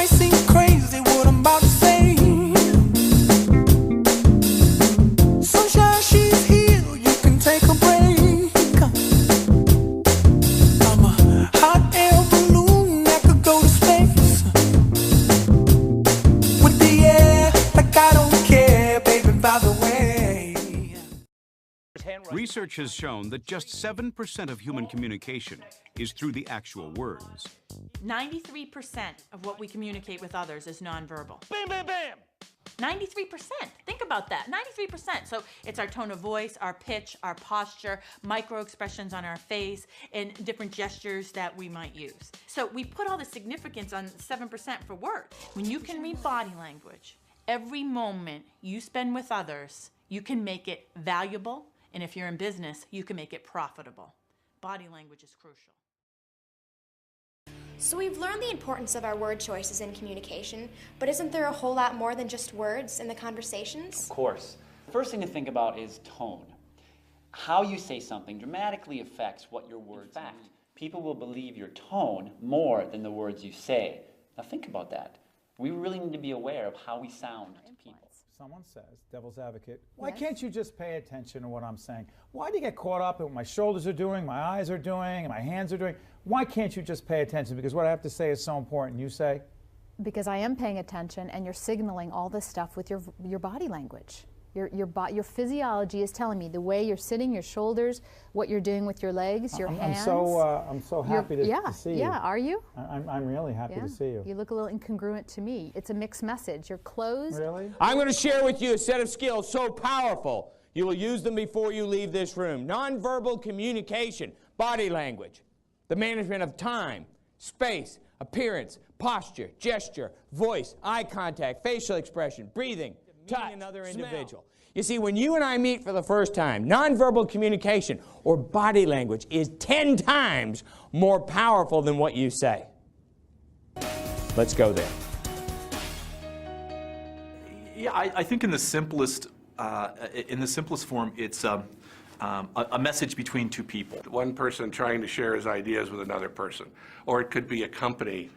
might seem crazy what I'm about to say. Sunshine, she's here, you can take a break. I'm a hot air balloon that could go to space. With the air, like I don't care, baby, by the way. Research has shown that just 7% of human communication is through the actual words. 93% of what we communicate with others is nonverbal. Bam, bam, bam! 93%. Think about that. 93%. So it's our tone of voice, our pitch, our posture, micro expressions on our face, and different gestures that we might use. So we put all the significance on 7% for words. When you can read body language, every moment you spend with others, you can make it valuable, and if you're in business, you can make it profitable. Body language is crucial. So we've learned the importance of our word choices in communication, but isn't there a whole lot more than just words in the conversations? Of course. The first thing to think about is tone. How you say something dramatically affects what your words mean. In fact, people will believe your tone more than the words you say. Now think about that. We really need to be aware of how we sound to people. Someone says, devil's advocate, why can't you just pay attention to what I'm saying? Why do you get caught up in what my shoulders are doing, my eyes are doing, and my hands are doing? Why can't you just pay attention? Because what I have to say is so important. You say? Because I am paying attention, and you're signaling all this stuff with your body language. Your physiology is telling me the way you're sitting, your shoulders, what you're doing with your legs, your hands. I'm so happy to see you. Yeah, are you? I'm really happy to see you. You look a little incongruent to me. It's a mixed message. You're closed. Really? I'm going to share with you a set of skills so powerful, you will use them before you leave this room. Nonverbal communication, body language, the management of time, space, appearance, posture, gesture, voice, eye contact, facial expression, breathing, touch, another individual. You see, when you and I meet for the first time, nonverbal communication or body language is 10 times more powerful than what you say. Let's go there. Yeah, I think in the simplest form, it's a message between two people. One person trying to share his ideas with another person, or it could be a company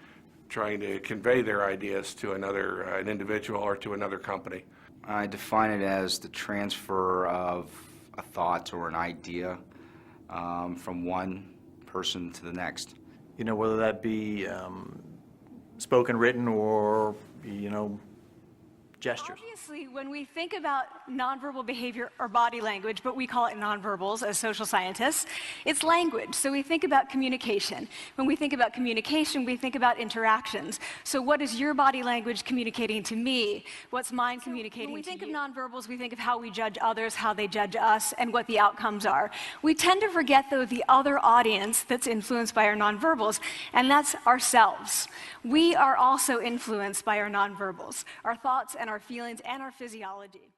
trying to convey their ideas to an individual or to another company. I define it as the transfer of a thought or an idea from one person to the next. You know, whether that be spoken, written, or, you know, gestures. Obviously, when we think about nonverbal behavior or body language, but we call it nonverbals as social scientists, it's language. So we think about communication. When we think about communication, we think about interactions. So what is your body language communicating to me? What's mine communicating to you? When we think of nonverbals, we think of how we judge others, how they judge us, and what the outcomes are. We tend to forget, though, the other audience that's influenced by our nonverbals, and that's ourselves. We are also influenced by our nonverbals, our thoughts and our feelings and our physiology.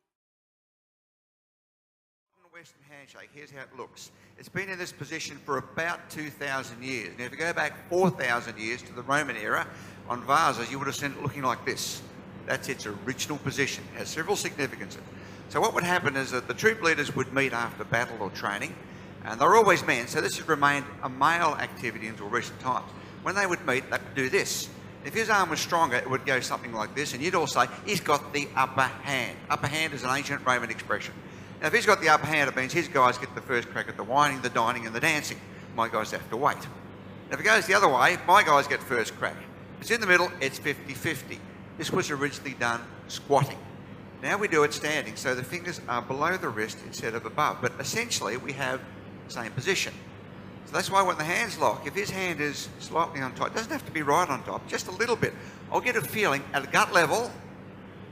Western handshake, here's how it looks. It's been in this position for about 2,000 years. Now, if you go back 4,000 years to the Roman era, on vases, you would have seen it looking like this. That's its original position. It has several significances. So what would happen is that the troop leaders would meet after battle or training, and they're always men, so this has remained a male activity until recent times. When they would meet, they would do this. If his arm was stronger, it would go something like this, and you'd all say, he's got the upper hand. Upper hand is an ancient Roman expression. Now, if he's got the upper hand, it means his guys get the first crack at the whining, the dining, and the dancing. My guys have to wait. Now, if it goes the other way, my guys get first crack. If it's in the middle, it's 50-50. This was originally done squatting. Now we do it standing, so the fingers are below the wrist instead of above. But essentially, we have the same position. So that's why when the hands lock, if his hand is slightly on top, it doesn't have to be right on top, just a little bit. I'll get a feeling at a gut level.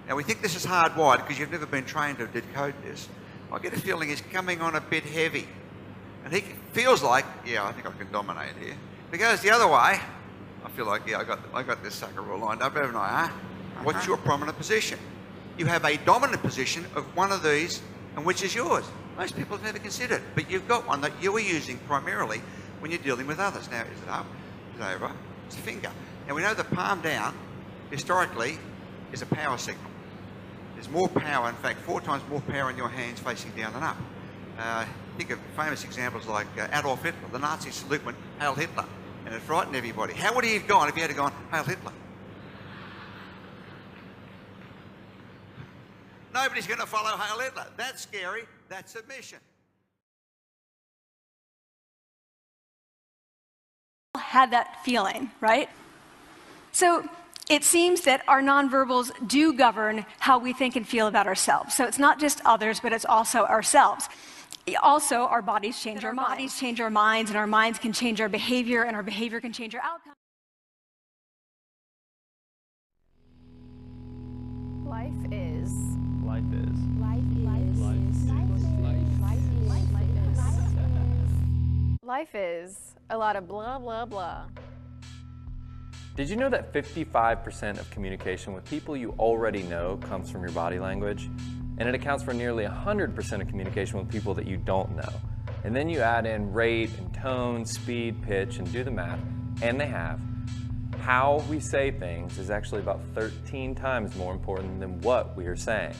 Now we think this is hardwired because you've never been trained to decode this. I get a feeling he's coming on a bit heavy. And he feels like, yeah, I think I can dominate here. If he goes the other way, I feel like, yeah, I got this sucker all lined up, haven't I, huh? What's your prominent position? You have a dominant position of one of these, and which is yours. Most people have never considered, but you've got one that you are using primarily when you're dealing with others. Now, is it up? Is it over? It's a finger. Now, we know the palm down, historically, is a power signal. There's more power, in fact, 4 times more power in your hands facing down than up. Think of famous examples like Adolf Hitler. The Nazi salute went, Hail Hitler, and it frightened everybody. How would he have gone if he had gone, Hail Hitler? Nobody's going to follow Heil Hitler. That's scary. That's submission. Had that feeling, right? So it seems that our nonverbals do govern how we think and feel about ourselves. So it's not just others, but it's also ourselves. Also, our bodies change our minds. Our bodies change our minds, and our minds can change our behavior, and our behavior can change our outcome. Life is. Life is. Life is. Life is a lot of blah, blah, blah. Did you know that 55% of communication with people you already know comes from your body language? And it accounts for nearly 100% of communication with people that you don't know. And then you add in rate and tone, speed, pitch, and do the math, and they have. How we say things is actually about 13 times more important than what we are saying.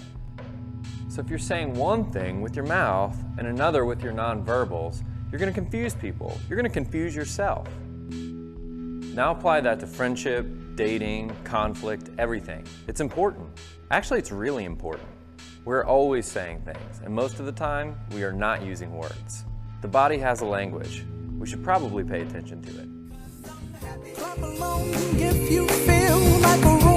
So if you're saying one thing with your mouth and another with your nonverbals, you're going to confuse people. You're going to confuse yourself. Now apply that to friendship, dating, conflict, everything. It's important. Actually, it's really important. We're always saying things, and most of the time, we are not using words. The body has a language. We should probably pay attention to it. Clap along if you feel like a